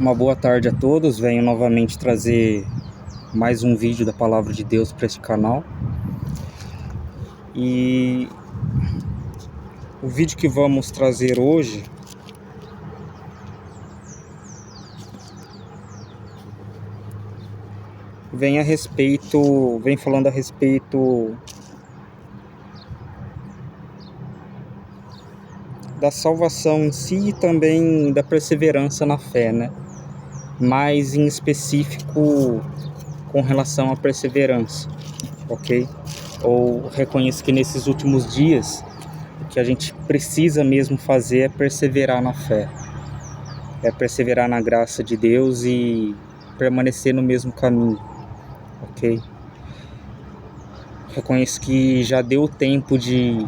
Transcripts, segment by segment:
Uma boa tarde a todos. Venho novamente trazer mais um vídeo da Palavra de Deus para este canal. E o vídeo que vamos trazer hoje vem falando a respeito da salvação em si e também da perseverança na fé, né? Mais em específico com relação à perseverança, ok? Ou reconheço que nesses últimos dias o que a gente precisa mesmo fazer é perseverar na fé, é perseverar na graça de Deus e permanecer no mesmo caminho, ok? Reconheço que já deu tempo de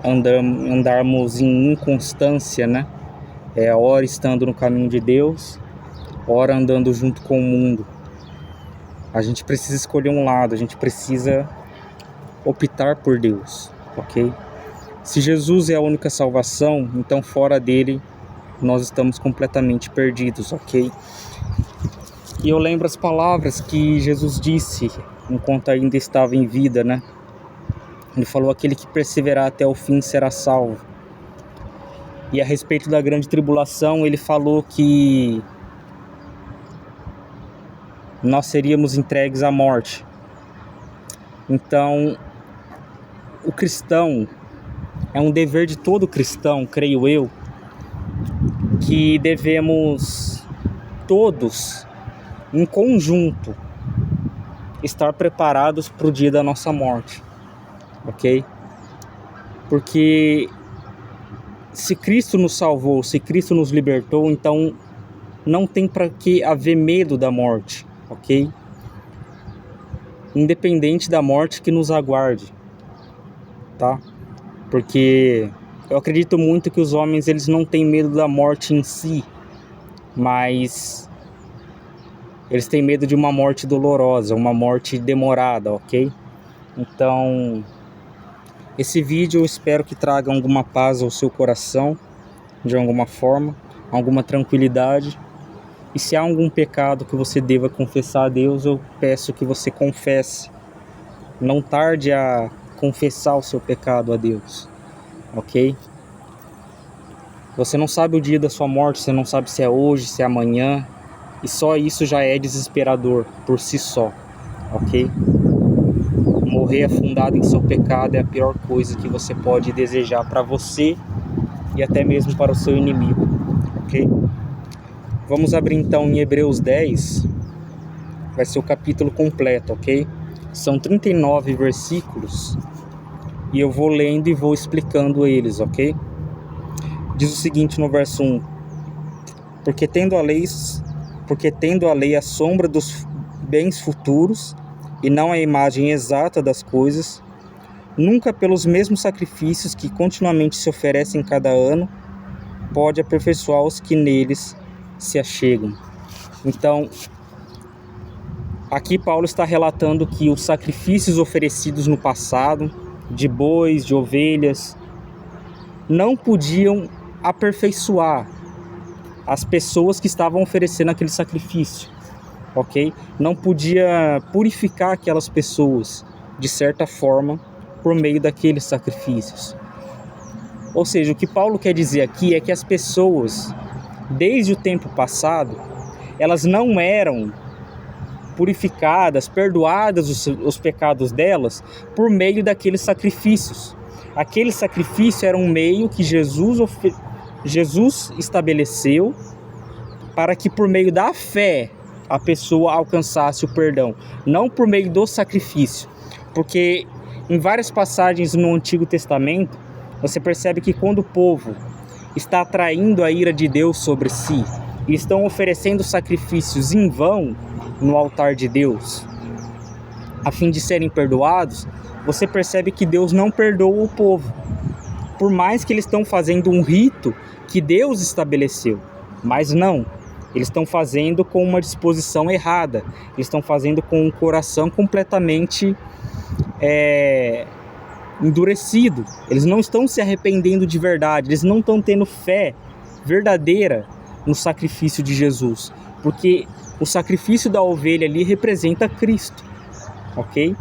andarmos em inconstância, né? Ora estando no caminho de Deus, ora andando junto com o mundo. A gente precisa escolher um lado, a gente precisa optar por Deus, ok? Se Jesus é a única salvação, então fora dele nós estamos completamente perdidos, ok? E eu lembro as palavras que Jesus disse enquanto ainda estava em vida, né? Ele falou: aquele que perseverar até o fim será salvo. E a respeito da grande tribulação, ele falou que nós seríamos entregues à morte. Então, o cristão, é um dever de todo cristão, creio eu, que devemos todos, em conjunto, estar preparados para o dia da nossa morte, ok? Porque se Cristo nos salvou, se Cristo nos libertou, então não tem para que haver medo da morte, ok? Independente da morte que nos aguarde, tá? Porque eu acredito muito que os homens, eles não têm medo da morte em si, mas eles têm medo de uma morte dolorosa, uma morte demorada, ok? Então, esse vídeo eu espero que traga alguma paz ao seu coração, de alguma forma, alguma tranquilidade. E se há algum pecado que você deva confessar a Deus, eu peço que você confesse. Não tarde a confessar o seu pecado a Deus, ok? Você não sabe o dia da sua morte, você não sabe se é hoje, se é amanhã, e só isso já é desesperador por si só, ok? Morrer afundado em seu pecado é a pior coisa que você pode desejar para você e até mesmo para o seu inimigo, ok? Vamos abrir então em Hebreus 10, vai ser o capítulo completo, ok? São 39 versículos e eu vou lendo e vou explicando eles, ok? Diz o seguinte no verso 1: Porque tendo a lei a sombra dos bens futuros e não a imagem exata das coisas, nunca pelos mesmos sacrifícios que continuamente se oferecem cada ano, pode aperfeiçoar os que neles se achegam. Então, aqui Paulo está relatando que os sacrifícios oferecidos no passado, de bois, de ovelhas, não podiam aperfeiçoar as pessoas que estavam oferecendo aquele sacrifício, ok? Não podia purificar aquelas pessoas, de certa forma, por meio daqueles sacrifícios. Ou seja, o que Paulo quer dizer aqui é que as pessoas, desde o tempo passado, elas não eram purificadas, perdoadas os pecados delas por meio daqueles sacrifícios. Aquele sacrifício era um meio que Jesus estabeleceu para que por meio da fé a pessoa alcançasse o perdão, não por meio do sacrifício. Porque em várias passagens no Antigo Testamento, você percebe que quando o povo está atraindo a ira de Deus sobre si e estão oferecendo sacrifícios em vão no altar de Deus, a fim de serem perdoados, você percebe que Deus não perdoa o povo, por mais que eles estão fazendo um rito que Deus estabeleceu. Mas não, eles estão fazendo com uma disposição errada, eles estão fazendo com um coração completamente endurecido. Eles não estão se arrependendo de verdade, eles não estão tendo fé verdadeira no sacrifício de Jesus, porque o sacrifício da ovelha ali representa Cristo, ok?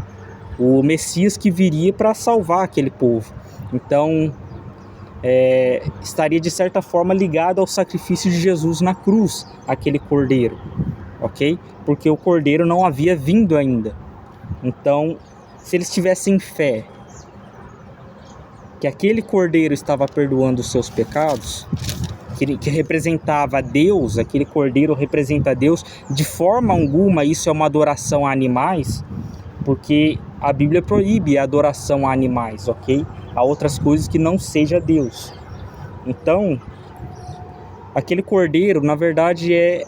O Messias que viria para salvar aquele povo. Então, estaria de certa forma ligado ao sacrifício de Jesus na cruz, aquele cordeiro, ok? Porque o cordeiro não havia vindo ainda. Então, se eles tivessem fé que aquele cordeiro estava perdoando os seus pecados, que representava Deus, aquele cordeiro representa Deus, de forma alguma isso é uma adoração a animais, porque a Bíblia proíbe a adoração a animais, ok? A outras coisas que não seja Deus. Então, aquele cordeiro, na verdade, é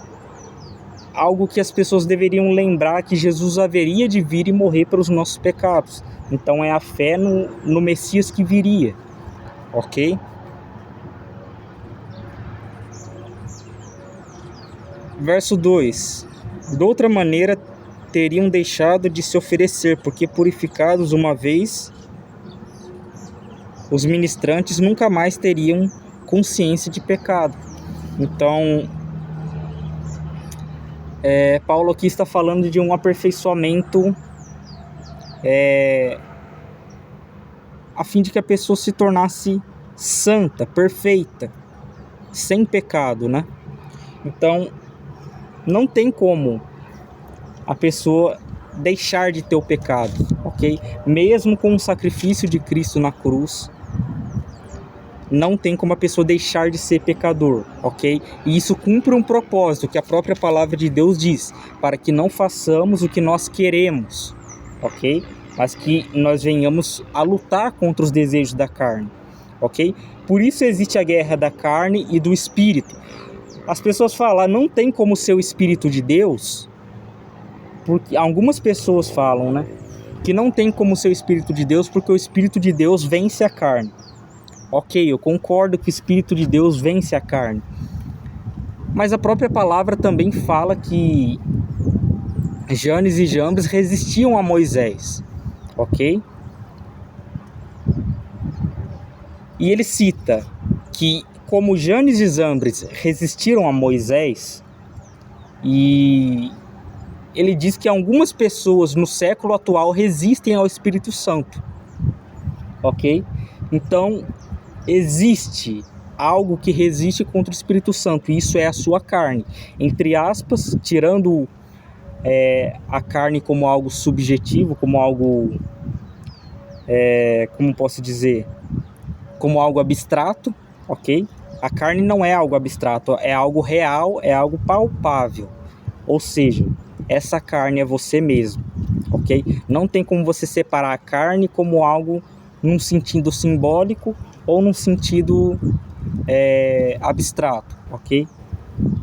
algo que as pessoas deveriam lembrar, que Jesus haveria de vir e morrer pelos nossos pecados. Então é a fé no Messias que viria, ok? Verso 2: de outra maneira teriam deixado de se oferecer, porque purificados uma vez, os ministrantes nunca mais teriam consciência de pecado. Então, Paulo aqui está falando de um aperfeiçoamento a fim de que a pessoa se tornasse santa, perfeita, sem pecado, né? Então, não tem como a pessoa deixar de ter o pecado, ok? Mesmo com o sacrifício de Cristo na cruz, não tem como a pessoa deixar de ser pecador, ok? E isso cumpre um propósito que a própria palavra de Deus diz, para que não façamos o que nós queremos, ok? Mas que nós venhamos a lutar contra os desejos da carne, ok? Por isso existe a guerra da carne e do espírito. As pessoas falam, não tem como ser o espírito de Deus, porque algumas pessoas falam, né, que não tem como ser o espírito de Deus, porque o espírito de Deus vence a carne. Ok, eu concordo que o Espírito de Deus vence a carne. Mas a própria palavra também fala que Janes e Jambres resistiam a Moisés. Ok? E ele cita que como Janes e Jambres resistiram a Moisés, e ele diz que algumas pessoas no século atual resistem ao Espírito Santo. Ok? Então, existe algo que resiste contra o Espírito Santo, e isso é a sua carne. Entre aspas, tirando a carne como algo subjetivo, como algo, como posso dizer, como algo abstrato, ok? A carne não é algo abstrato, é algo real, é algo palpável. Ou seja, essa carne é você mesmo, ok? Não tem como você separar a carne como algo num sentido simbólico ou num sentido abstrato, ok?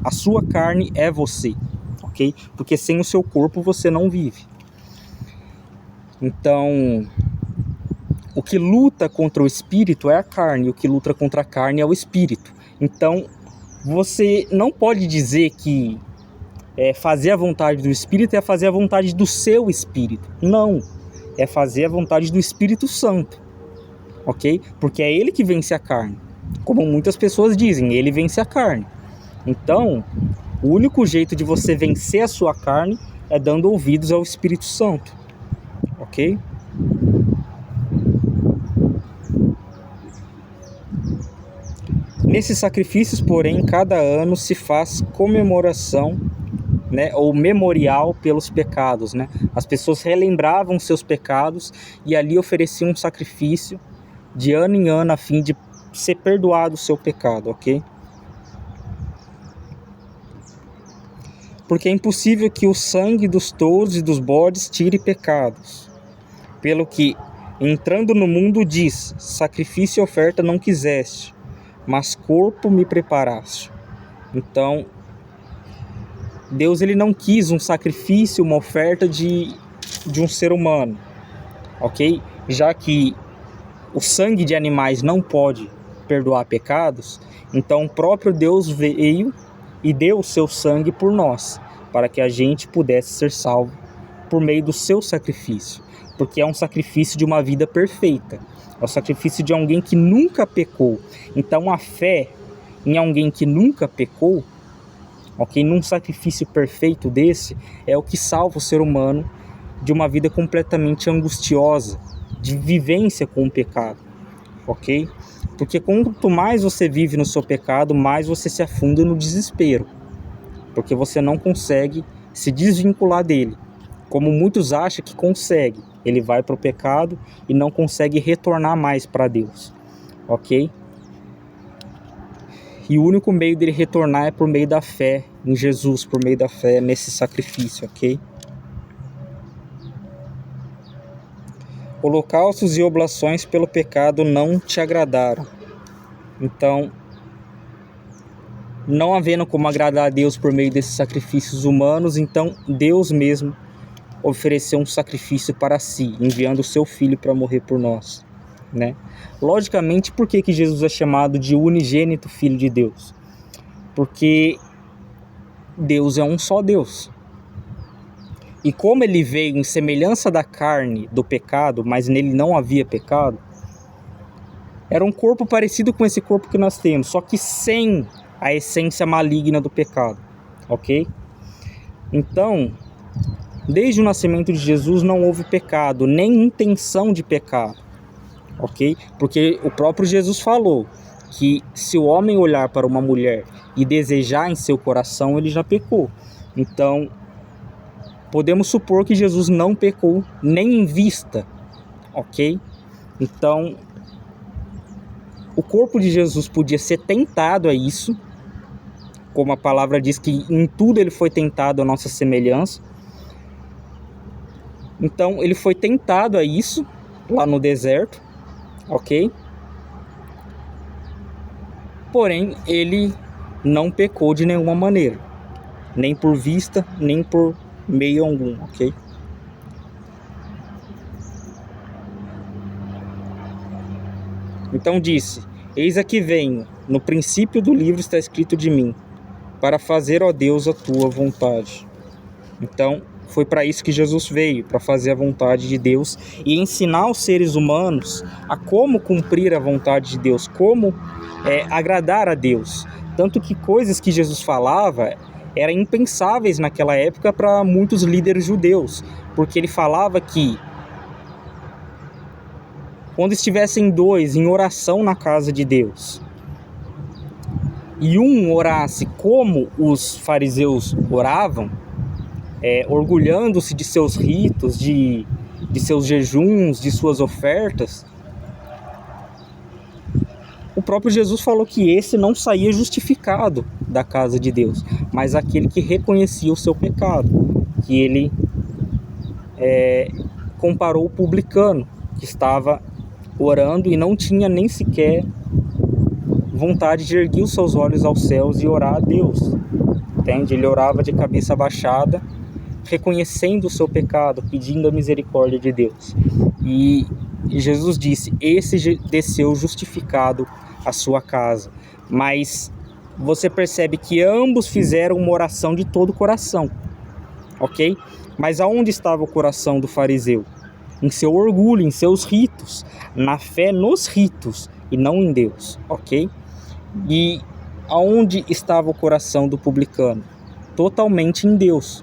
A sua carne é você, ok? Porque sem o seu corpo você não vive. Então, o que luta contra o espírito é a carne, o que luta contra a carne é o espírito. Então, você não pode dizer que fazer a vontade do espírito é fazer a vontade do seu espírito. Não, é fazer a vontade do Espírito Santo. Ok? Porque é ele que vence a carne. Como muitas pessoas dizem, ele vence a carne. Então, o único jeito de você vencer a sua carne é dando ouvidos ao Espírito Santo. Ok? Nesses sacrifícios, porém, cada ano se faz comemoração, né, ou memorial pelos pecados, né? As pessoas relembravam seus pecados e ali ofereciam um sacrifício de ano em ano a fim de ser perdoado o seu pecado, ok? Porque é impossível que o sangue dos touros e dos bodes tire pecados. Pelo que, entrando no mundo, diz: sacrifício e oferta não quiseste, mas corpo me preparaste. Então, Deus ele não quis um sacrifício, uma oferta de um ser humano, ok? Já que o sangue de animais não pode perdoar pecados, então o próprio Deus veio e deu o seu sangue por nós, para que a gente pudesse ser salvo por meio do seu sacrifício, porque é um sacrifício de uma vida perfeita, é o sacrifício de alguém que nunca pecou. Então a fé em alguém que nunca pecou ok? Num sacrifício perfeito desse, é o que salva o ser humano de uma vida completamente angustiosa, de vivência com o pecado, ok? Porque quanto mais você vive no seu pecado, mais você se afunda no desespero, porque você não consegue se desvincular dele. Como muitos acham que consegue, ele vai para o pecado e não consegue retornar mais para Deus, ok? E o único meio dele retornar é por meio da fé em Jesus, por meio da fé nesse sacrifício, ok? Holocaustos e oblações pelo pecado não te agradaram. Então, não havendo como agradar a Deus por meio desses sacrifícios humanos, então Deus mesmo ofereceu um sacrifício para si, enviando o seu Filho para morrer por nós, né? Logicamente, por que Jesus é chamado de unigênito Filho de Deus? Porque Deus é um só Deus. E como ele veio em semelhança da carne do pecado, mas nele não havia pecado, era um corpo parecido com esse corpo que nós temos, só que sem a essência maligna do pecado, ok? Então, desde o nascimento de Jesus não houve pecado, nem intenção de pecado, ok? Porque o próprio Jesus falou que se o homem olhar para uma mulher e desejar em seu coração, ele já pecou. Então, podemos supor que Jesus não pecou nem em vista, ok? Então, o corpo de Jesus podia ser tentado a isso, como a palavra diz que em tudo ele foi tentado à nossa semelhança. Então, ele foi tentado a isso, lá no deserto, ok? Porém, ele não pecou de nenhuma maneira, nem por vista, nem por meio algum, ok? Então disse: eis aqui venho, no princípio do livro está escrito de mim, para fazer, ó Deus, a tua vontade. Então, foi para isso que Jesus veio, para fazer a vontade de Deus e ensinar os seres humanos a como cumprir a vontade de Deus, como agradar a Deus. Tanto que coisas que Jesus falava eram impensáveis naquela época para muitos líderes judeus, porque ele falava que quando estivessem dois em oração na casa de Deus, e um orasse como os fariseus oravam, orgulhando-se de seus ritos, de seus jejuns, de suas ofertas, o próprio Jesus falou que esse não saía justificado da casa de Deus, mas aquele que reconhecia o seu pecado, que ele comparou o publicano, que estava orando e não tinha nem sequer vontade de erguer os seus olhos aos céus e orar a Deus, entende? Ele orava de cabeça baixada, reconhecendo o seu pecado, pedindo a misericórdia de Deus. E Jesus disse: esse desceu justificado à sua casa. Mas você percebe que ambos fizeram uma oração de todo o coração, ok? Mas aonde estava o coração do fariseu? Em seu orgulho, em seus ritos, na fé nos ritos e não em Deus, ok? E aonde estava o coração do publicano? Totalmente em Deus,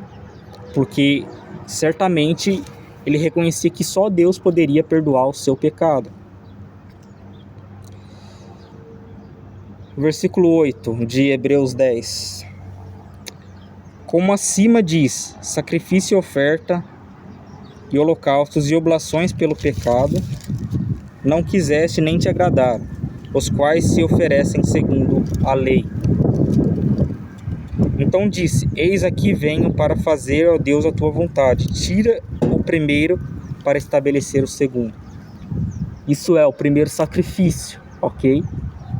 porque certamente ele reconhecia que só Deus poderia perdoar o seu pecado. Versículo 8 de Hebreus 10. Como acima diz: sacrifício e oferta e holocaustos e oblações pelo pecado não quiseste nem te agradaram, os quais se oferecem segundo a lei. Então disse: eis aqui venho para fazer, ó Deus, a tua vontade. Tira o primeiro para estabelecer o segundo. Isso é o primeiro sacrifício, ok?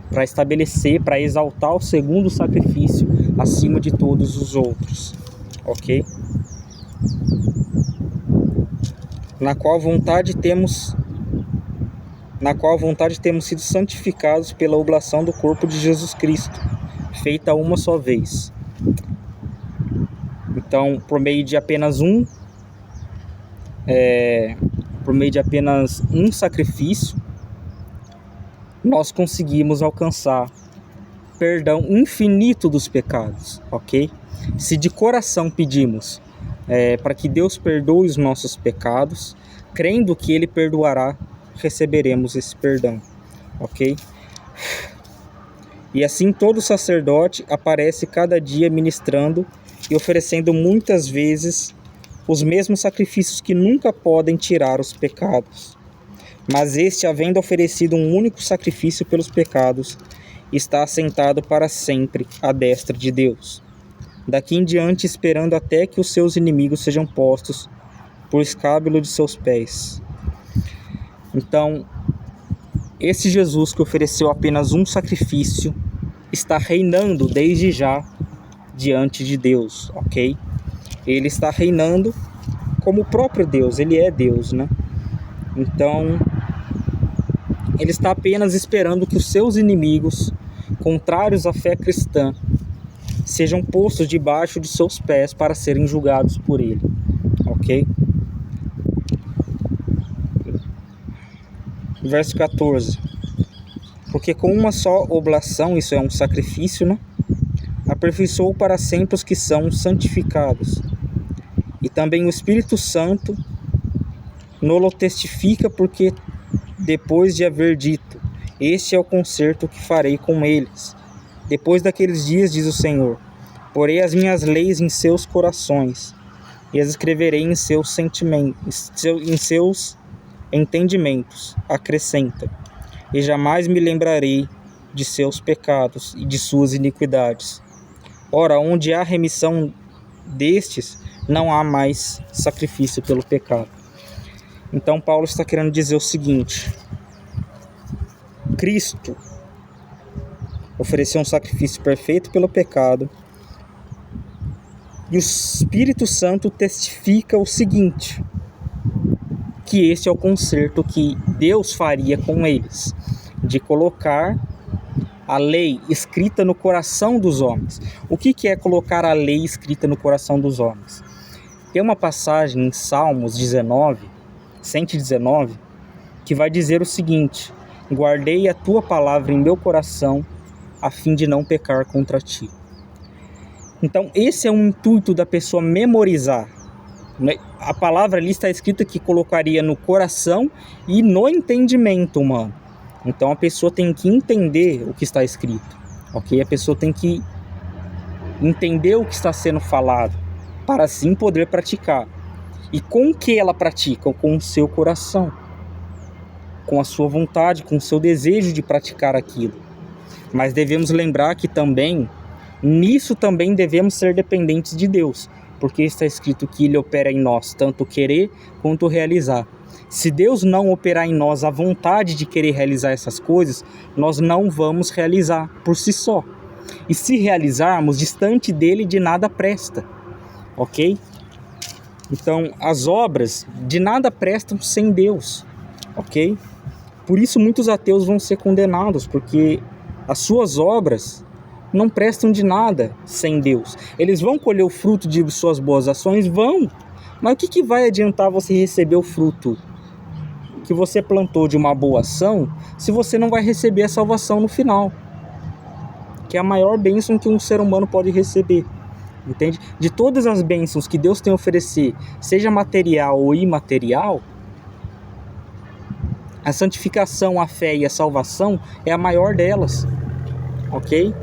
Para estabelecer, para exaltar o segundo sacrifício acima de todos os outros, ok? Na qual vontade temos sido santificados pela oblação do corpo de Jesus Cristo, feita uma só vez. Então, por meio de apenas um sacrifício, nós conseguimos alcançar perdão infinito dos pecados, ok? Se de coração pedimos para que Deus perdoe os nossos pecados, crendo que Ele perdoará, receberemos esse perdão, ok? E assim todo sacerdote aparece cada dia ministrando e oferecendo muitas vezes os mesmos sacrifícios que nunca podem tirar os pecados. Mas este, havendo oferecido um único sacrifício pelos pecados, está assentado para sempre à destra de Deus. Daqui em diante, esperando até que os seus inimigos sejam postos por escábulo de seus pés. Então, esse Jesus que ofereceu apenas um sacrifício está reinando desde já diante de Deus, ok? Ele está reinando como o próprio Deus, ele é Deus, né? Então, ele está apenas esperando que os seus inimigos, contrários à fé cristã, sejam postos debaixo de seus pés para serem julgados por ele, ok? Verso 14. Porque com uma só oblação, isso é um sacrifício, né? Aperfeiçoou para sempre os que são santificados. E também o Espírito Santo nolo testifica, porque depois de haver dito: este é o concerto que farei com eles. Depois daqueles dias, diz o Senhor, porei as minhas leis em seus corações e as escreverei em seus sentimentos, em seus entendimentos, acrescenta, e jamais me lembrarei de seus pecados e de suas iniquidades. Ora, onde há remissão destes, não há mais sacrifício pelo pecado. Então Paulo está querendo dizer o seguinte: Cristo ofereceu um sacrifício perfeito pelo pecado, e o Espírito Santo testifica o seguinte, que esse é o concerto que Deus faria com eles, de colocar a lei escrita no coração dos homens. O que é colocar a lei escrita no coração dos homens? Tem uma passagem em Salmos 119, que vai dizer o seguinte: guardei a tua palavra em meu coração, a fim de não pecar contra ti. Então esse é o intuito da pessoa memorizar. A palavra ali está escrita que colocaria no coração e no entendimento humano. Então a pessoa tem que entender o que está escrito, ok? A pessoa tem que entender o que está sendo falado, para assim poder praticar. E com o que ela pratica? Com o seu coração, com a sua vontade, com o seu desejo de praticar aquilo. Mas devemos lembrar que também, nisso também devemos ser dependentes de Deus, porque está escrito que Ele opera em nós, tanto querer quanto realizar. Se Deus não operar em nós a vontade de querer realizar essas coisas, nós não vamos realizar por si só. E se realizarmos, distante dele, de nada presta, ok? Então, as obras de nada prestam sem Deus, ok? Por isso muitos ateus vão ser condenados, porque as suas obras não prestam de nada sem Deus. Eles vão colher o fruto de suas boas ações? Vão. Mas o que vai adiantar você receber o fruto que você plantou de uma boa ação, se você não vai receber a salvação no final? Que é a maior bênção que um ser humano pode receber. Entende? De todas as bênçãos que Deus tem a oferecer, seja material ou imaterial, a santificação, a fé e a salvação é a maior delas, ok?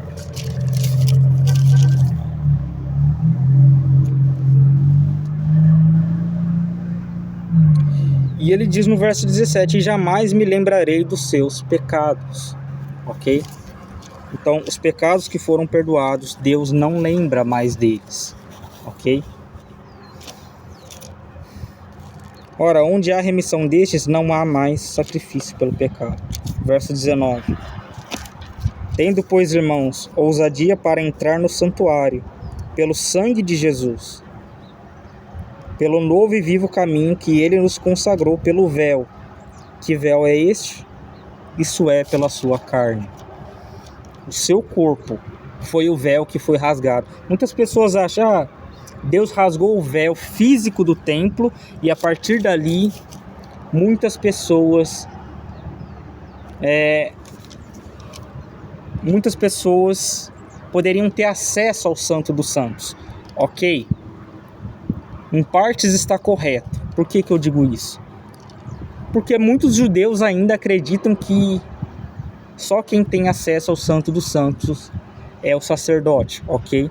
E ele diz no verso 17, e jamais me lembrarei dos seus pecados, ok? Então, os pecados que foram perdoados, Deus não lembra mais deles, ok? Ora, onde há remissão destes, não há mais sacrifício pelo pecado. Verso 19. Tendo, pois, irmãos, ousadia para entrar no santuário, pelo sangue de Jesus, pelo novo e vivo caminho que ele nos consagrou pelo véu. Que véu é este? Isso é pela sua carne. O seu corpo foi o véu que foi rasgado. Muitas pessoas acham, Deus rasgou o véu físico do templo e a partir dali muitas pessoas muitas pessoas poderiam ter acesso ao Santo dos Santos. Ok? Em partes está correto. Por que eu digo isso? Porque muitos judeus ainda acreditam que só quem tem acesso ao Santo dos Santos é o sacerdote, ok?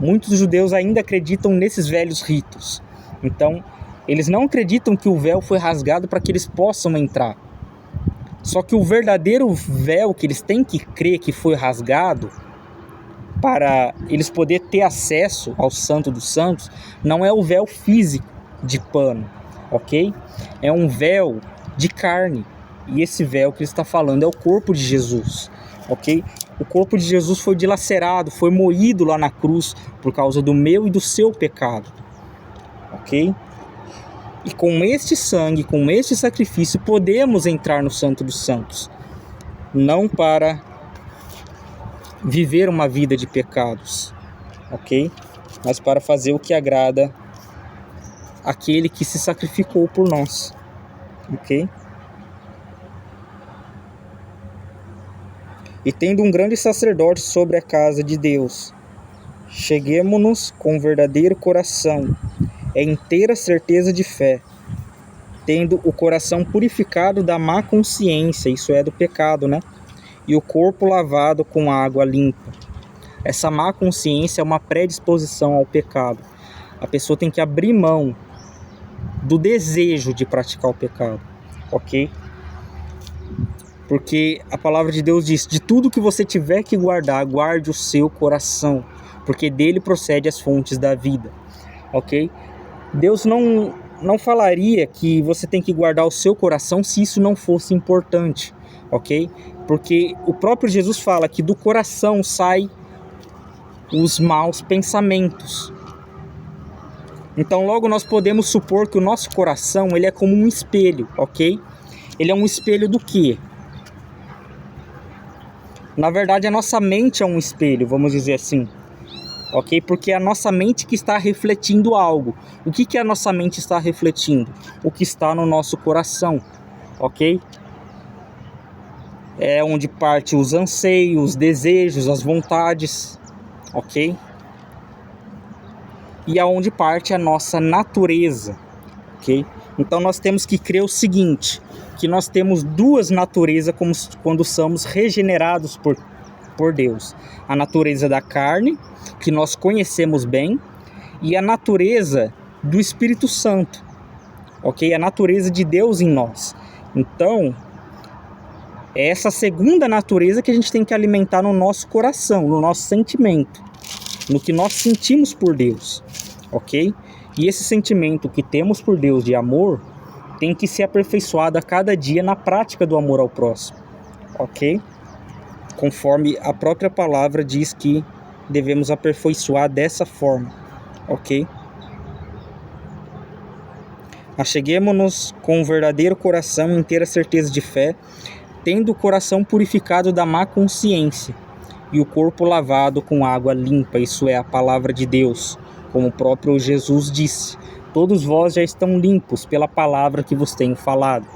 Muitos judeus ainda acreditam nesses velhos ritos. Então, eles não acreditam que o véu foi rasgado para que eles possam entrar. Só que o verdadeiro véu que eles têm que crer que foi rasgado para eles poderem ter acesso ao Santo dos Santos não é o véu físico de pano, ok? É um véu de carne. E esse véu que ele está falando é o corpo de Jesus, ok? O corpo de Jesus foi dilacerado, foi moído lá na cruz por causa do meu e do seu pecado, ok? E com este sangue, com este sacrifício, podemos entrar no Santo dos Santos. Não para viver uma vida de pecados, ok? Mas para fazer o que agrada aquele que se sacrificou por nós, ok? E tendo um grande sacerdote sobre a casa de Deus, cheguemo-nos com verdadeiro coração, inteira certeza de fé, tendo o coração purificado da má consciência, isso é do pecado, né? E o corpo lavado com água limpa. Essa má consciência é uma predisposição ao pecado. A pessoa tem que abrir mão do desejo de praticar o pecado, ok? Porque a palavra de Deus diz: de tudo que você tiver que guardar, guarde o seu coração, porque dele procede as fontes da vida, ok? Deus não falaria que você tem que guardar o seu coração se isso não fosse importante, ok? Porque o próprio Jesus fala que do coração saem os maus pensamentos. Então logo nós podemos supor que o nosso coração ele é como um espelho, ok? Ele é um espelho do quê? Na verdade, a nossa mente é um espelho, vamos dizer assim, ok? Porque é a nossa mente que está refletindo algo. O que a nossa mente está refletindo? O que está no nosso coração, ok? É onde parte os anseios, os desejos, as vontades, ok? E aonde parte a nossa natureza, ok? Então nós temos que crer o seguinte, que nós temos duas naturezas quando somos regenerados por Deus. A natureza da carne, que nós conhecemos bem, e a natureza do Espírito Santo, ok? A natureza de Deus em nós. Então, é essa segunda natureza que a gente tem que alimentar no nosso coração, no nosso sentimento, no que nós sentimos por Deus, ok? E esse sentimento que temos por Deus de amor tem que ser aperfeiçoado a cada dia na prática do amor ao próximo, ok? Conforme a própria palavra diz que devemos aperfeiçoar dessa forma, ok? Acheguemo-nos com um verdadeiro coração e inteira certeza de fé, tendo o coração purificado da má consciência e o corpo lavado com água limpa, isso é a palavra de Deus, como o próprio Jesus disse. Todos vós já estão limpos pela palavra que vos tenho falado,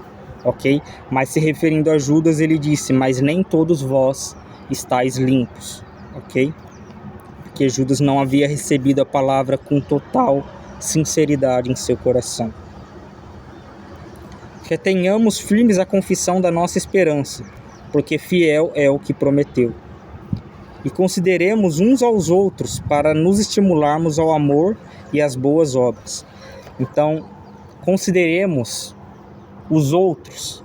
ok? Mas se referindo a Judas, ele disse, mas nem todos vós estáis limpos, ok? Porque Judas não havia recebido a palavra com total sinceridade em seu coração. Retenhamos firmes a confissão da nossa esperança, porque fiel é o que prometeu. E consideremos uns aos outros para nos estimularmos ao amor e às boas obras. Então, consideremos os outros,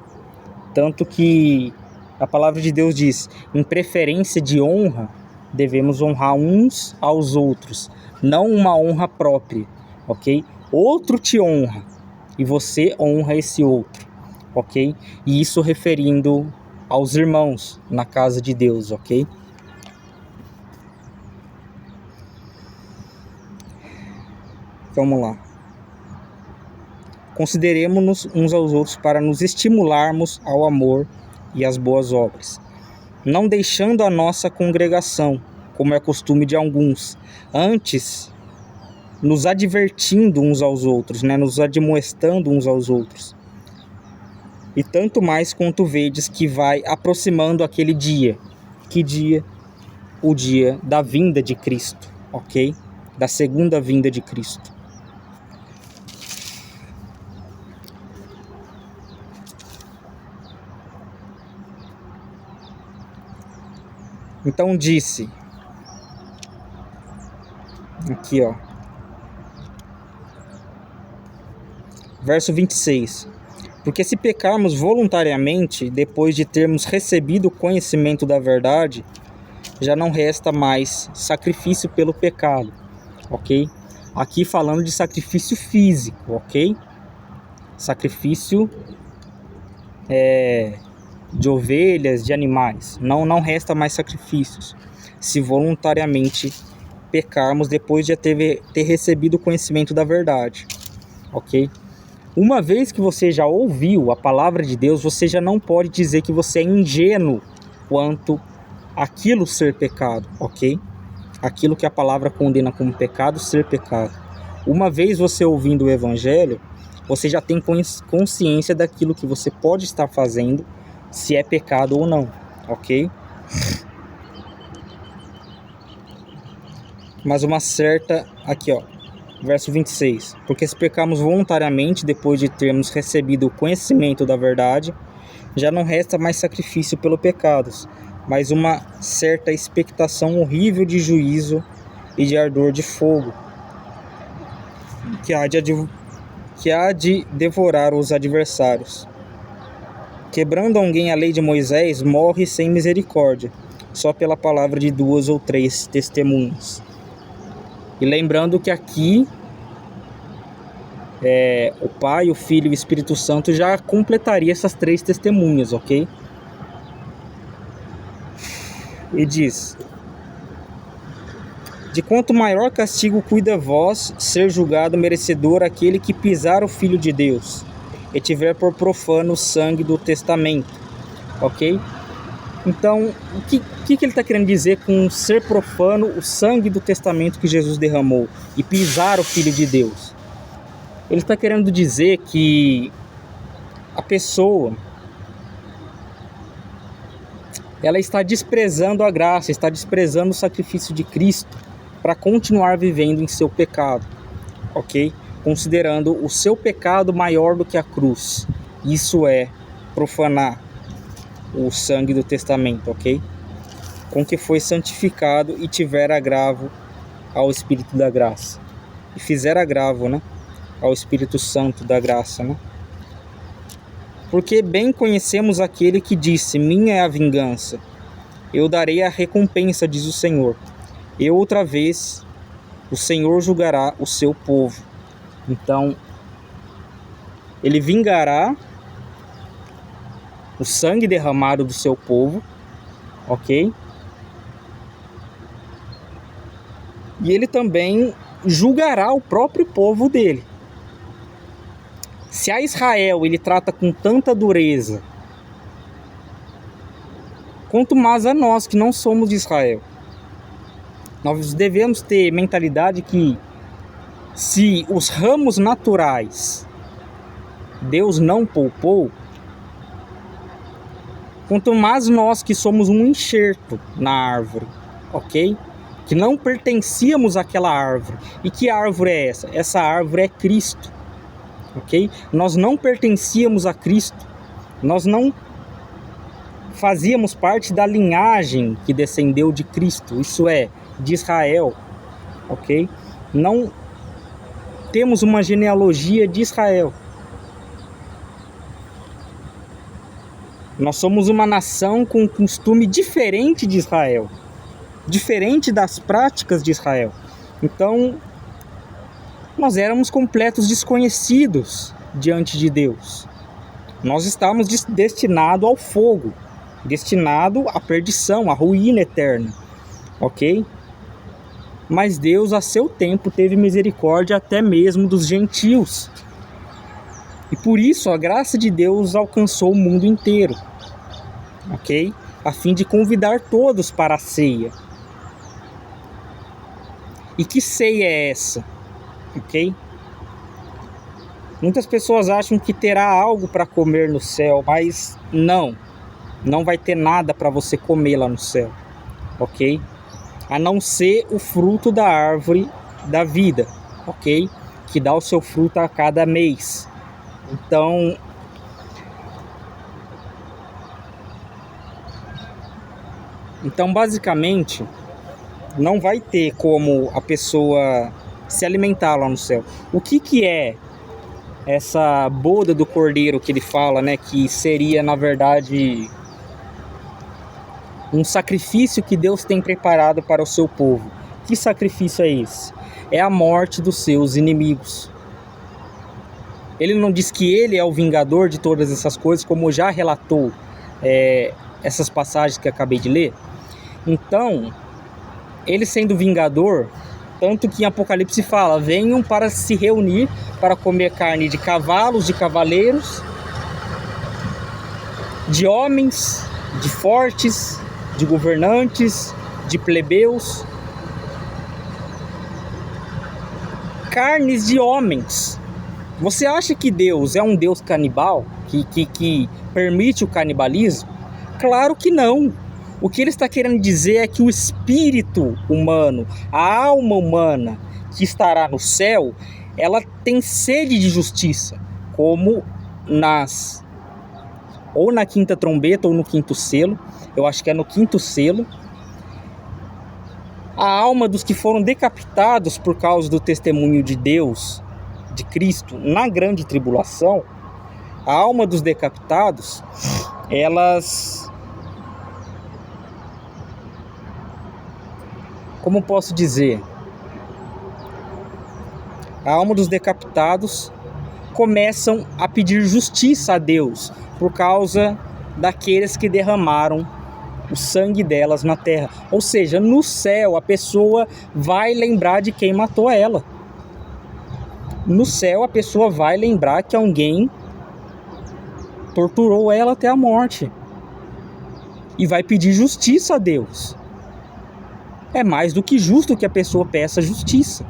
tanto que a palavra de Deus diz, em preferência de honra, devemos honrar uns aos outros, não uma honra própria, ok? Outro te honra e você honra esse outro, ok? E isso referindo aos irmãos na casa de Deus, ok? Vamos lá. Consideremos-nos uns aos outros para nos estimularmos ao amor e às boas obras, não deixando a nossa congregação, como é costume de alguns, antes nos advertindo uns aos outros, né? Nos admoestando uns aos outros. E tanto mais quanto vedes que vai aproximando aquele dia. Que dia? O dia da vinda de Cristo, ok? Da segunda vinda de Cristo. Então disse, aqui ó, verso 26, porque se pecarmos voluntariamente, depois de termos recebido o conhecimento da verdade, já não resta mais sacrifício pelo pecado, ok? Aqui falando de sacrifício físico, ok? Sacrifício de ovelhas, de animais. Não resta mais sacrifícios, se voluntariamente pecarmos depois de ter recebido o conhecimento da verdade, ok? Uma vez que você já ouviu a palavra de Deus, você já não pode dizer que você é ingênuo quanto aquilo ser pecado, ok? Aquilo que a palavra condena como pecado, ser pecado. Uma vez você ouvindo o evangelho, você já tem consciência daquilo que você pode estar fazendo, se é pecado ou não, ok? Mas uma certa, aqui ó, verso 26, porque se pecarmos voluntariamente depois de termos recebido o conhecimento da verdade, já não resta mais sacrifício pelos pecados, mas uma certa expectação horrível de juízo e de ardor de fogo, que há de devorar os adversários. Quebrando alguém a lei de Moisés, morre sem misericórdia, só pela palavra de 2 ou 3 testemunhas. E lembrando que aqui o Pai, o Filho e o Espírito Santo já completaria essas 3 testemunhas, ok? E diz, de quanto maior castigo cuida vós ser julgado merecedor aquele que pisar o Filho de Deus e tiver por profano o sangue do testamento, ok? Então, o que ele está querendo dizer com ser profano o sangue do testamento que Jesus derramou e pisar o Filho de Deus? Ele está querendo dizer que a pessoa ela está desprezando a graça, está desprezando o sacrifício de Cristo para continuar vivendo em seu pecado, ok? Considerando o seu pecado maior do que a cruz. Isso é profanar o sangue do testamento, ok? Com que foi santificado e tiver agravo ao Espírito da graça. E fizer agravo, né? Ao Espírito Santo da graça, né? Porque bem conhecemos aquele que disse, minha é a vingança, eu darei a recompensa, diz o Senhor. E outra vez, o Senhor julgará o seu povo. Então, ele vingará o sangue derramado do seu povo, ok? E ele também julgará o próprio povo dele. Se a Israel ele trata com tanta dureza, quanto mais a nós que não somos de Israel. Nós devemos ter mentalidade que se os ramos naturais Deus não poupou, quanto mais nós que somos um enxerto na árvore, ok? Que não pertencíamos àquela árvore. E que árvore é essa? Essa árvore é Cristo, ok? Nós não pertencíamos a Cristo, nós não fazíamos parte da linhagem que descendeu de Cristo, isso é, de Israel, ok? Não temos uma genealogia de Israel. Nós somos uma nação com um costume diferente de Israel, diferente das práticas de Israel. Então, nós éramos completos desconhecidos diante de Deus. Nós estávamos destinados ao fogo, destinado à perdição, à ruína eterna, ok? Mas Deus, a seu tempo, teve misericórdia até mesmo dos gentios. E por isso a graça de Deus alcançou o mundo inteiro, ok? A fim de convidar todos para a ceia. E que ceia é essa? Ok? Muitas pessoas acham que terá algo para comer no céu, mas não. Não vai ter nada para você comer lá no céu, ok? A não ser o fruto da árvore da vida, ok? Que dá o seu fruto a cada mês. Então basicamente, não vai ter como a pessoa se alimentar lá no céu. O que é essa boda do cordeiro que ele fala, né? Que seria, na verdade, um sacrifício que Deus tem preparado para o seu povo. Que sacrifício é esse? É a morte dos seus inimigos. Ele não diz que ele é o vingador de todas essas coisas, como já relatou essas passagens que acabei de ler. Então, ele sendo vingador, tanto que em Apocalipse fala: venham para se reunir para comer carne de cavalos, de cavaleiros, de homens, de fortes, de governantes, de plebeus. Carnes de homens. Você acha que Deus é um Deus canibal? Que permite o canibalismo? Claro que não. O que ele está querendo dizer é que o espírito humano, a alma humana que estará no céu, ela tem sede de justiça, como ou na quinta trombeta ou no quinto selo. Eu acho que é no quinto selo. A alma dos que foram decapitados por causa do testemunho de Deus, de Cristo, na grande tribulação, a alma dos decapitados, como posso dizer? A alma dos decapitados começam a pedir justiça a Deus por causa daqueles que derramaram o sangue delas na terra. Ou seja, no céu a pessoa vai lembrar de quem matou ela. No céu a pessoa vai lembrar que alguém torturou ela até a morte. E vai pedir justiça a Deus. É mais do que justo que a pessoa peça justiça.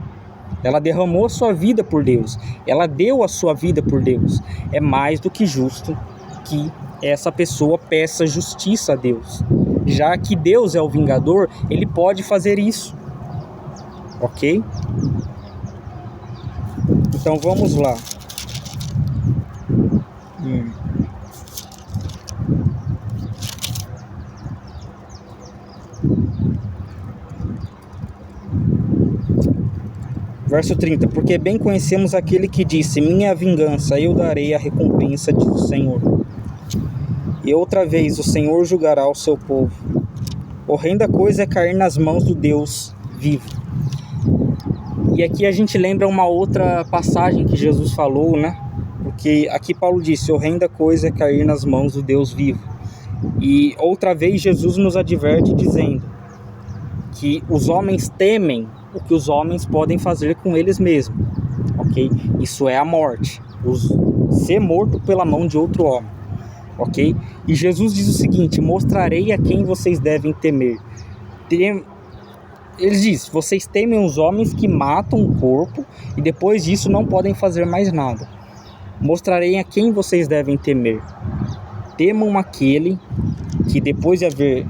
Ela derramou a sua vida por Deus. Ela deu a sua vida por Deus. É mais do que justo que essa pessoa peça justiça a Deus. Já que Deus é o vingador, ele pode fazer isso. Ok? Então vamos lá. Verso 30. Porque bem conhecemos aquele que disse: minha vingança, eu darei a recompensa, diz o Senhor. E outra vez o Senhor julgará o seu povo. Horrenda coisa é cair nas mãos do Deus vivo. E aqui a gente lembra uma outra passagem que Jesus falou, né? Porque aqui Paulo disse: horrenda coisa é cair nas mãos do Deus vivo. E outra vez Jesus nos adverte dizendo que os homens temem o que os homens podem fazer com eles mesmos, ok? Isso é a morte, ser morto pela mão de outro homem, ok? E Jesus diz o seguinte: mostrarei a quem vocês devem temer. Ele diz: vocês temem os homens que matam o corpo e depois disso não podem fazer mais nada. Mostrarei a quem vocês devem temer. Temam aquele que depois de haver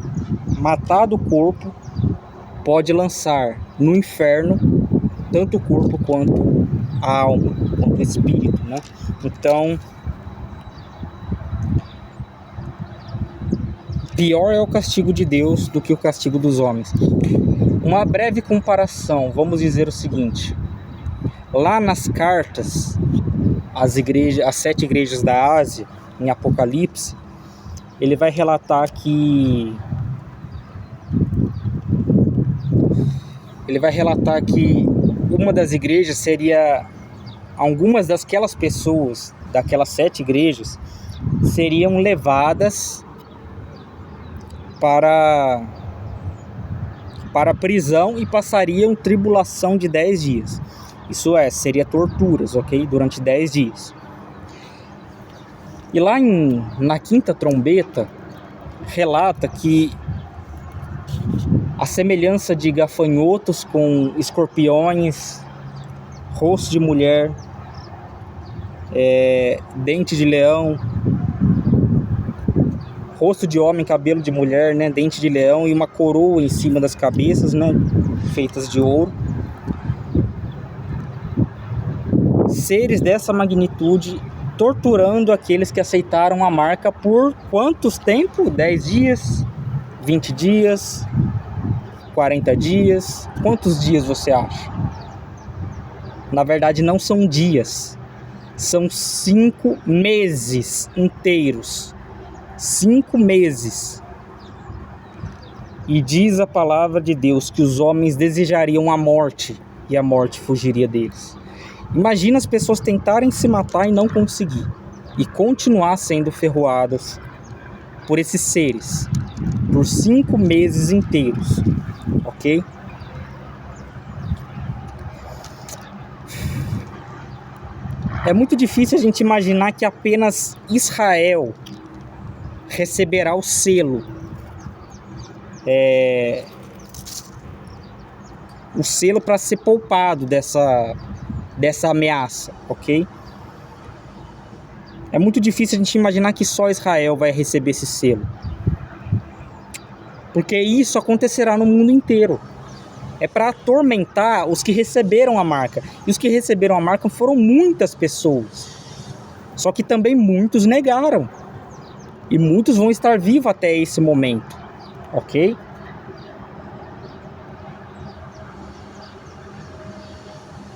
matado o corpo pode lançar no inferno tanto o corpo quanto a alma, quanto o espírito, né? Então, pior é o castigo de Deus do que o castigo dos homens. Uma breve comparação, vamos dizer o seguinte: lá nas cartas às 7 igrejas da Ásia, em Apocalipse, ele vai relatar que uma das igrejas seria, algumas daquelas pessoas, daquelas 7 igrejas, seriam levadas para a prisão e passariam tribulação de 10 dias. Isso seria torturas, ok? Durante 10 dias. E lá na quinta trombeta, relata que a semelhança de gafanhotos com escorpiões, rosto de mulher, dente de leão, rosto de homem, cabelo de mulher, né, dente de leão e uma coroa em cima das cabeças, né, feitas de ouro. Seres dessa magnitude torturando aqueles que aceitaram a marca por quantos tempo? 10 dias? 20 dias? 40 dias? Quantos dias você acha? Na verdade não são dias, são 5 meses inteiros. 5 meses. E diz a palavra de Deus que os homens desejariam a morte e a morte fugiria deles. Imagina as pessoas tentarem se matar e não conseguir, e continuar sendo ferroadas por esses seres por 5 meses inteiros, ok? É muito difícil a gente imaginar que apenas Israel receberá o selo, o selo para ser poupado dessa ameaça, ok? É muito difícil a gente imaginar que só Israel vai receber esse selo, porque isso acontecerá no mundo inteiro. É para atormentar os que receberam a marca. E os que receberam a marca foram muitas pessoas. Só que também muitos negaram. E muitos vão estar vivos até esse momento. Ok?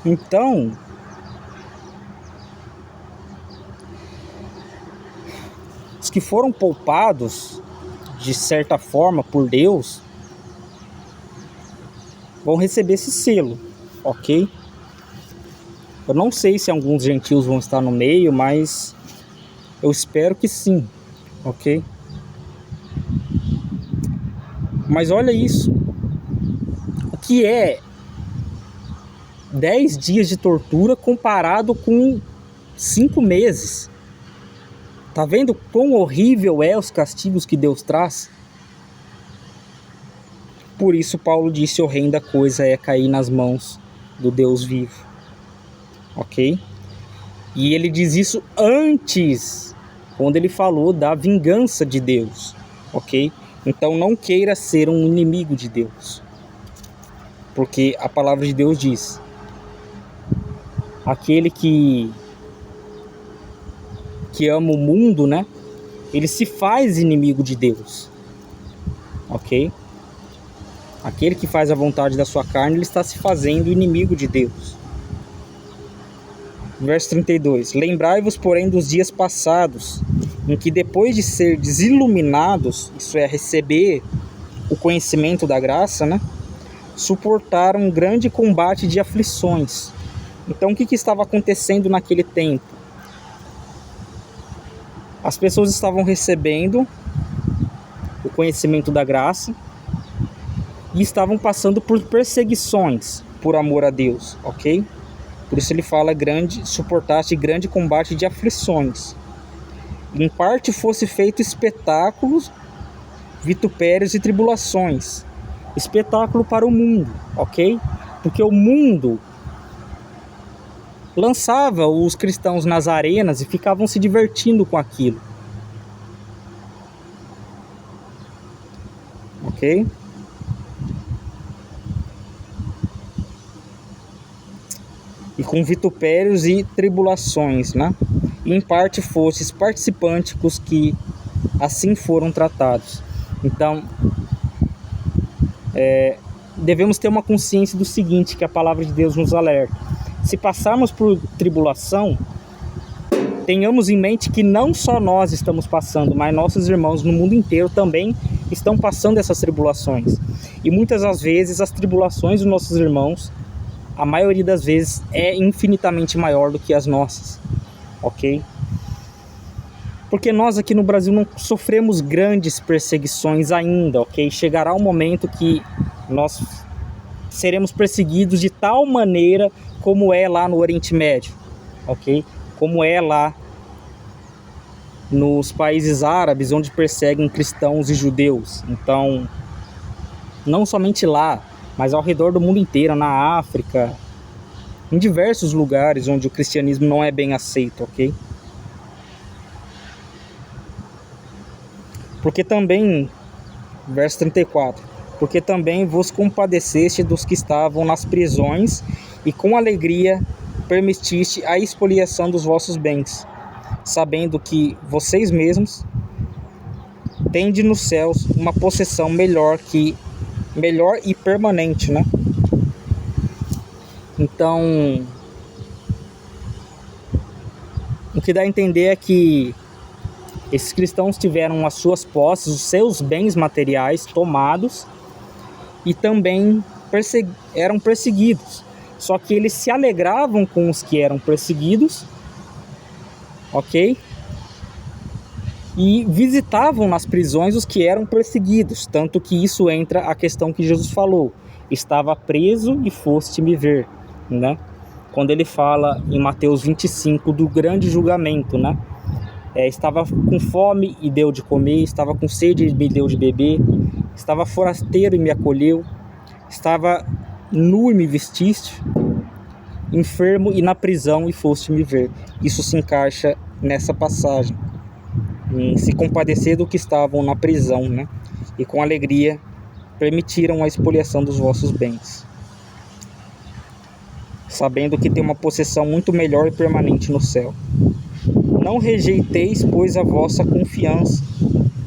Então, os que foram poupados, de certa forma, por Deus, vão receber esse selo, ok? Eu não sei se alguns gentios vão estar no meio, mas eu espero que sim, ok? Mas olha isso, o que é 10 dias de tortura comparado com 5 meses? Tá vendo quão horrível é os castigos que Deus traz? Por isso Paulo disse: horrenda coisa é cair nas mãos do Deus vivo. Ok? E ele diz isso antes, quando ele falou da vingança de Deus. Ok? Então não queira ser um inimigo de Deus. Porque a palavra de Deus diz: aquele que ama o mundo, né? Ele se faz inimigo de Deus. Ok? Aquele que faz a vontade da sua carne, ele está se fazendo inimigo de Deus. Verso 32. Lembrai-vos, porém, dos dias passados, em que depois de ser desiluminados, isso é, receber o conhecimento da graça, né? Suportaram um grande combate de aflições. Então, o que estava acontecendo naquele tempo? As pessoas estavam recebendo o conhecimento da graça e estavam passando por perseguições por amor a Deus, ok? Por isso ele fala suportaste grande combate de aflições. Em parte fosse feito espetáculos, vitupérios e tribulações. Espetáculo para o mundo, ok? Porque o mundo lançava os cristãos nas arenas e ficavam se divertindo com aquilo. Ok? E com vitupérios e tribulações, né? E em parte fostes participantes que assim foram tratados. Então, devemos ter uma consciência do seguinte, que a palavra de Deus nos alerta. Se passarmos por tribulação, tenhamos em mente que não só nós estamos passando, mas nossos irmãos no mundo inteiro também estão passando essas tribulações. E muitas das vezes as tribulações dos nossos irmãos, a maioria das vezes, é infinitamente maior do que as nossas, ok? Porque nós aqui no Brasil não sofremos grandes perseguições ainda, ok? Chegará um momento que nós seremos perseguidos de tal maneira como é lá no Oriente Médio, ok? Como é lá nos países árabes, onde perseguem cristãos e judeus. Então, não somente lá, mas ao redor do mundo inteiro, na África, em diversos lugares onde o cristianismo não é bem aceito, ok? Porque também, verso 34, porque também vos compadeceste dos que estavam nas prisões e com alegria permitiste a expoliação dos vossos bens, sabendo que vocês mesmos tende nos céus uma possessão melhor e permanente, né? Então, o que dá a entender é que esses cristãos tiveram as suas posses, os seus bens materiais tomados e também eram perseguidos. Só que eles se alegravam com os que eram perseguidos, ok? E visitavam nas prisões os que eram perseguidos, tanto que isso entra a questão que Jesus falou: estava preso e foste me ver, né? Quando ele fala em Mateus 25 do grande julgamento, né? Estava com fome e deu de comer, estava com sede e me deu de beber, estava forasteiro e me acolheu, estava nu e me vestiste, enfermo e na prisão e foste me ver. Isso se encaixa nessa passagem, em se compadecer do que estavam na prisão, né? E com alegria permitiram a expoliação dos vossos bens, sabendo que tem uma possessão muito melhor e permanente no céu. Não rejeiteis, pois, a vossa confiança,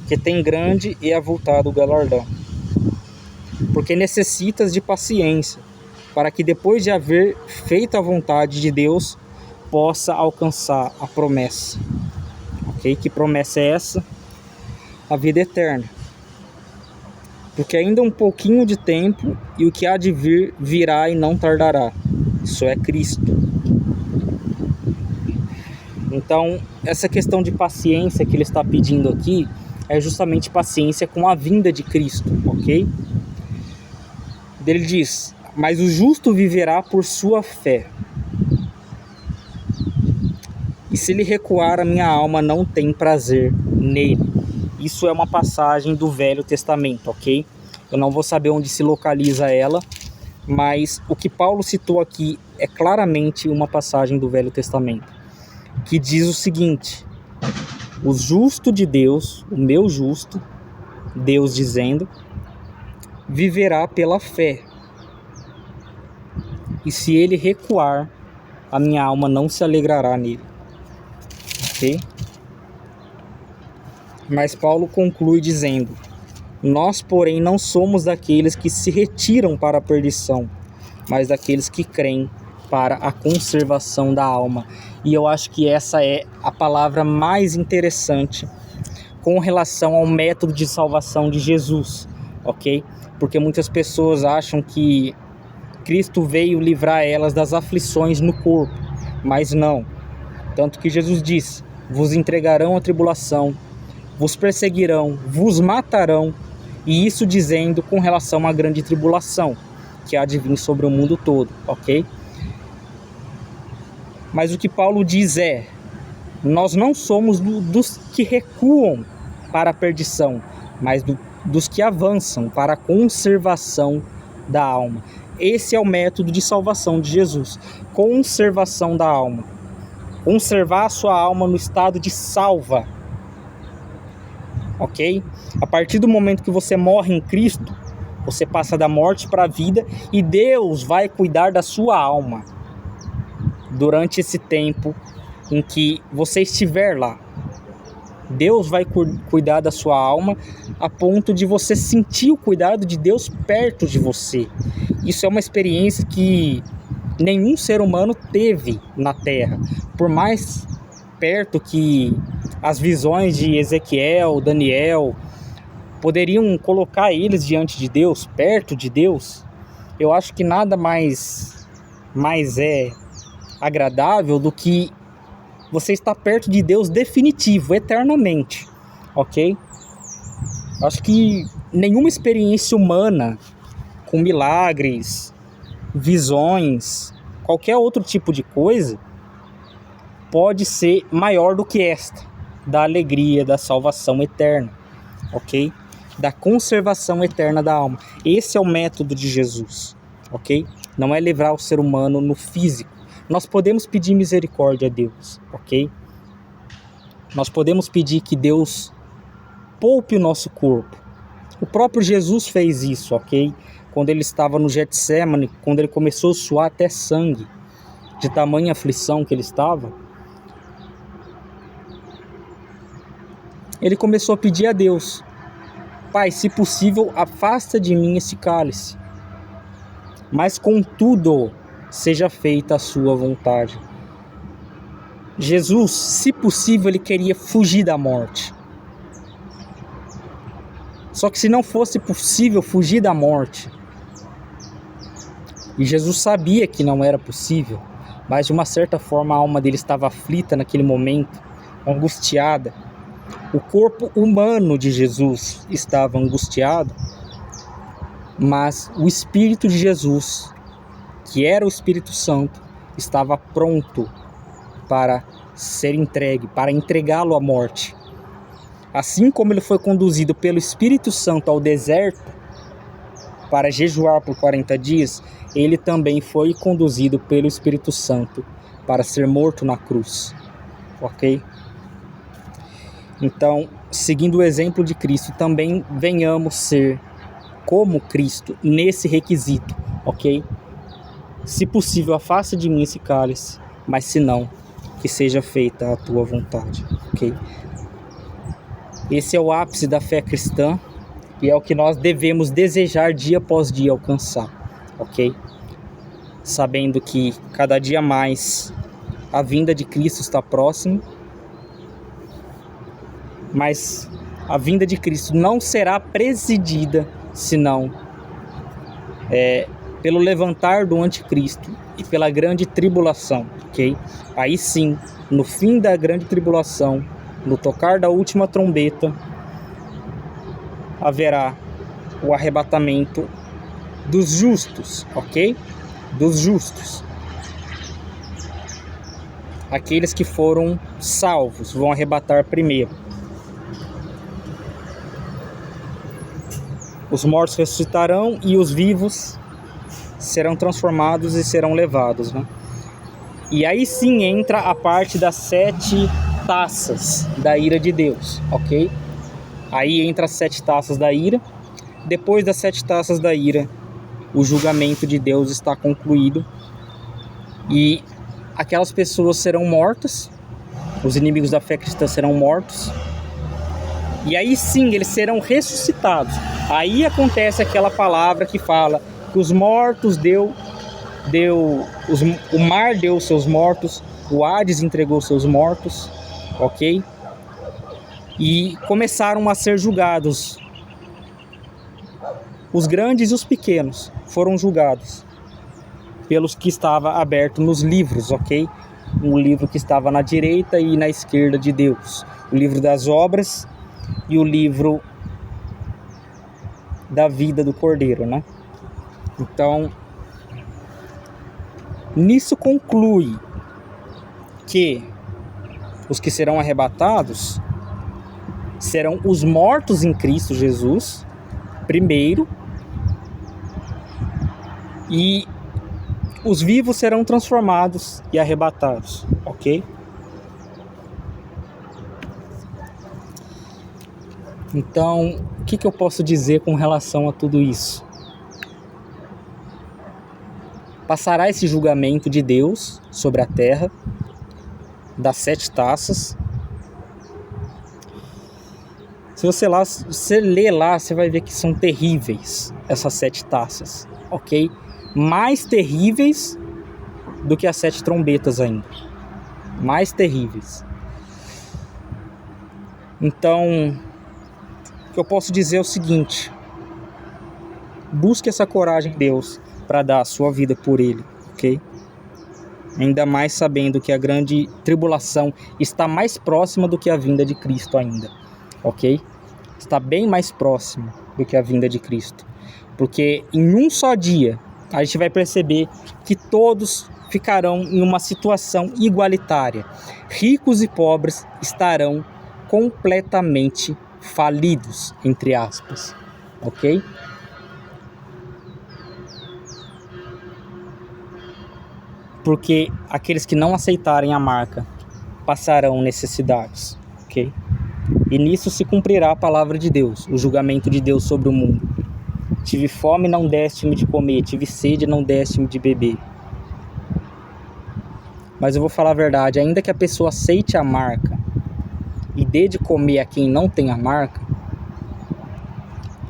que tem grande e avultado galardão. Porque necessitas de paciência, para que depois de haver feito a vontade de Deus, possa alcançar a promessa. Ok? Que promessa é essa? A vida eterna. Porque ainda um pouquinho de tempo, e o que há de vir, virá e não tardará. Isso é Cristo. Então, essa questão de paciência que ele está pedindo aqui é justamente paciência com a vinda de Cristo, ok? Ele diz: mas o justo viverá por sua fé. E se ele recuar, a minha alma não tem prazer nele. Isso é uma passagem do Velho Testamento, ok? Eu não vou saber onde se localiza ela, mas o que Paulo citou aqui é claramente uma passagem do Velho Testamento, que diz o seguinte: o justo de Deus, o meu justo, Deus dizendo, viverá pela fé. E se ele recuar, a minha alma não se alegrará nele. Ok? Mas Paulo conclui dizendo: nós, porém, não somos daqueles que se retiram para a perdição, mas daqueles que creem para a conservação da alma. E eu acho que essa é a palavra mais interessante com relação ao método de salvação de Jesus, ok? Porque muitas pessoas acham que Cristo veio livrar elas das aflições no corpo, mas não. Tanto que Jesus disse: vos entregarão à tribulação, vos perseguirão, vos matarão, e isso dizendo com relação à grande tribulação que há de vir sobre o mundo todo, ok? Mas o que Paulo diz é: nós não somos dos que recuam para a perdição, mas dos que avançam para a conservação da alma. Esse é o método de salvação de Jesus: conservação da alma. Conservar a sua alma no estado de salva, ok? A partir do momento que você morre em Cristo, você passa da morte para a vida e Deus vai cuidar da sua alma durante esse tempo em que você estiver lá. Deus vai cuidar da sua alma a ponto de você sentir o cuidado de Deus perto de você. Isso é uma experiência que nenhum ser humano teve na Terra. Por mais perto que as visões de Ezequiel, Daniel poderiam colocar eles diante de Deus, perto de Deus, eu acho que nada mais é agradável do que você estar perto de Deus definitivo, eternamente, ok? Acho que nenhuma experiência humana com milagres, visões, qualquer outro tipo de coisa pode ser maior do que esta, da alegria, da salvação eterna, ok? Da conservação eterna da alma. Esse é o método de Jesus, ok? Não é livrar o ser humano no físico. Nós podemos pedir misericórdia a Deus, ok? Nós podemos pedir que Deus poupe o nosso corpo. O próprio Jesus fez isso, ok? Quando ele estava no Getsemane, quando ele começou a suar até sangue, de tamanha aflição que ele estava, ele começou a pedir a Deus: Pai, se possível, afasta de mim esse cálice, mas contudo, seja feita a sua vontade. Jesus, se possível, ele queria fugir da morte. Só que se não fosse possível fugir da morte, e Jesus sabia que não era possível, mas de uma certa forma a alma dele estava aflita naquele momento, angustiada. O corpo humano de Jesus estava angustiado, mas o Espírito de Jesus, que era o Espírito Santo, estava pronto para ser entregue, para entregá-lo à morte. Assim como ele foi conduzido pelo Espírito Santo ao deserto para jejuar por 40 dias, ele também foi conduzido pelo Espírito Santo para ser morto na cruz. Ok? Então, seguindo o exemplo de Cristo, também venhamos ser como Cristo nesse requisito, ok? Se possível, afasta de mim esse cálice, mas se não, que seja feita a tua vontade, ok? Esse é o ápice da fé cristã e é o que nós devemos desejar dia após dia alcançar, ok? Sabendo que cada dia mais a vinda de Cristo está próxima, mas a vinda de Cristo não será presidida senão pelo levantar do anticristo e pela grande tribulação, ok? Aí sim, no fim da grande tribulação, no tocar da última trombeta, haverá o arrebatamento dos justos, ok? Dos justos. Aqueles que foram salvos vão arrebatar primeiro. Os mortos ressuscitarão e os vivos serão transformados e serão levados, né? E aí sim entra a parte das 7 taças da ira de Deus, ok? Aí entra as 7 taças da ira. Depois das 7 taças da ira, o julgamento de Deus está concluído. E aquelas pessoas serão mortas. Os inimigos da fé cristã serão mortos. E aí sim, eles serão ressuscitados. Aí acontece aquela palavra que fala que os mortos o mar deu seus mortos, o Hades entregou seus mortos, ok? E começaram a ser julgados. Os grandes e os pequenos foram julgados pelos que estava aberto nos livros, ok? Um livro que estava na direita e na esquerda de Deus. O livro das obras e o livro da vida do Cordeiro, né? Então, nisso conclui que os que serão arrebatados serão os mortos em Cristo Jesus, primeiro, e os vivos serão transformados e arrebatados, ok? Então, o que eu posso dizer com relação a tudo isso? Passará esse julgamento de Deus sobre a terra, das 7 taças. Se você ler lá, você vai ver que são terríveis essas 7 taças, ok? Mais terríveis do que as 7 trombetas ainda. Mais terríveis. Então, o que eu posso dizer é o seguinte: busque essa coragem em Deus para dar a sua vida por Ele, ok? Ainda mais sabendo que a grande tribulação está mais próxima do que a vinda de Cristo ainda, ok? Está bem mais próxima do que a vinda de Cristo. Porque em um só dia, a gente vai perceber que todos ficarão em uma situação igualitária. Ricos e pobres estarão completamente falidos, entre aspas, ok? Porque aqueles que não aceitarem a marca passarão necessidades, ok? E nisso se cumprirá a palavra de Deus, o julgamento de Deus sobre o mundo. Tive fome, não deste-me de comer. Tive sede, não deste-me de beber. Mas eu vou falar a verdade, ainda que a pessoa aceite a marca e dê de comer a quem não tem a marca,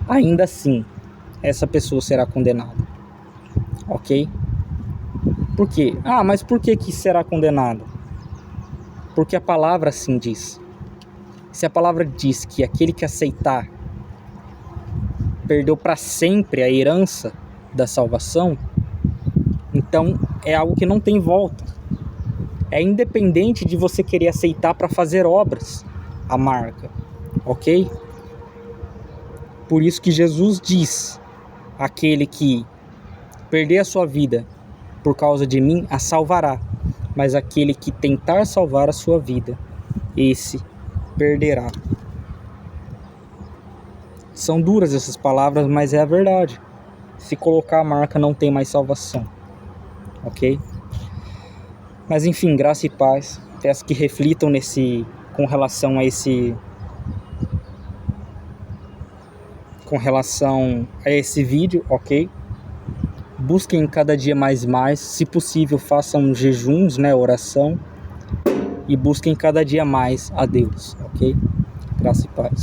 ainda assim, essa pessoa será condenada. Ok? Por quê? Mas por que será condenada? Porque a palavra assim diz. Se a palavra diz que aquele que aceitar perdeu para sempre a herança da salvação, então é algo que não tem volta. É independente de você querer aceitar para fazer obras a marca, ok? Por isso que Jesus diz: aquele que perder a sua vida por causa de mim, a salvará. Mas aquele que tentar salvar a sua vida, esse perderá. São duras essas palavras, mas é a verdade. Se colocar a marca, não tem mais salvação, ok? Mas enfim, graça e paz. Peço que reflitam com relação a esse vídeo, ok? Busquem cada dia mais. Se possível, façam jejuns, oração. E busquem cada dia mais a Deus, ok? Graça e paz.